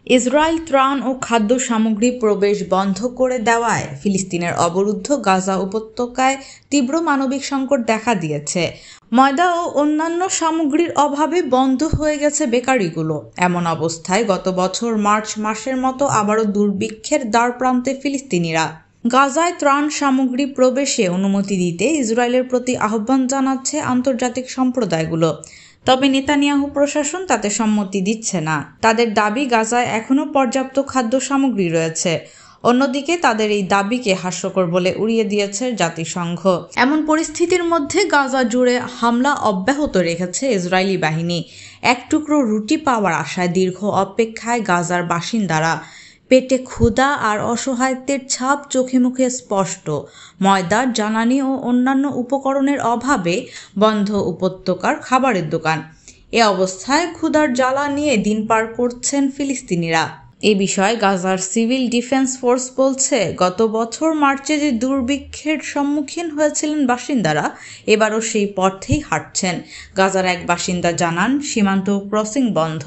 Israel ত্রাণ ও খাদ্য সামগ্রী প্রবেশ বন্ধ করে দেওয়ায় ফিলিস্তিনের অবরুদ্ধ গাজা উপত্যকায় তীব্র মানবিক সংকট দেখা দিয়েছে। ময়দা ও অন্যান্য সামগ্রীর অভাবে বন্ধ হয়ে গেছে বেকারিগুলো। এমন অবস্থায় গত বছর মার্চ মাসের মতো আবারও দুর্ভিক্ষের দ্বারপ্রান্তে ফিলিস্তিনিরা। গাজায় ত্রাণ সামগ্রী প্রবেশে অনুমতি দিতে ইসরায়েলের প্রতি আহ্বান জানাচ্ছে আন্তর্জাতিক সম্প্রদায়গুলো। তবে নেতানিয়াহু প্রশাসন তাতে সম্মতি দিচ্ছে না। তাদের দাবি, গাজায় এখনও পর্যাপ্ত খাদ্য সামগ্রী রয়েছে। অন্যদিকে তাদের এই দাবিকে হাস্যকর বলে উড়িয়ে দিয়েছে জাতিসংঘ। এমন পরিস্থিতির মধ্যে গাজা জুড়ে হামলা অব্যাহত রেখেছে ইসরায়েলি বাহিনী। এক টুকরো রুটি পাওয়ার আশায় দীর্ঘ অপেক্ষায় গাজার বাসিন্দারা। পেটে ক্ষুধা আর অসহায়ত্বের ছাপ চোখে মুখে স্পষ্ট। ময়দা, জ্বালানি ও অন্যান্য উপকরণের অভাবে বন্ধ উপত্যকার খাবারের দোকান। এ অবস্থায় ক্ষুধার জ্বালা নিয়ে দিন পার করছেন ফিলিস্তিনিরা। এ বিষয়ে গাজার সিভিল ডিফেন্স ফোর্স বলছে, গত বছর মার্চে যে দুর্ভিক্ষের সম্মুখীন হয়েছিলেন বাসিন্দারা, এবারও সেই পথেই হাঁটছেন। গাজার এক বাসিন্দা জানান, সীমান্ত ক্রসিং বন্ধ।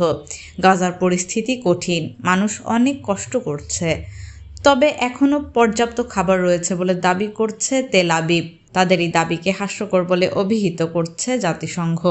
গাজার পরিস্থিতি কঠিন, মানুষ অনেক কষ্ট করছে। তবে এখনও পর্যাপ্ত খাবার রয়েছে বলে দাবি করছে তেল আবিব। তাদের এই দাবিকে হাস্যকর বলে অভিহিত করছে জাতিসংঘ।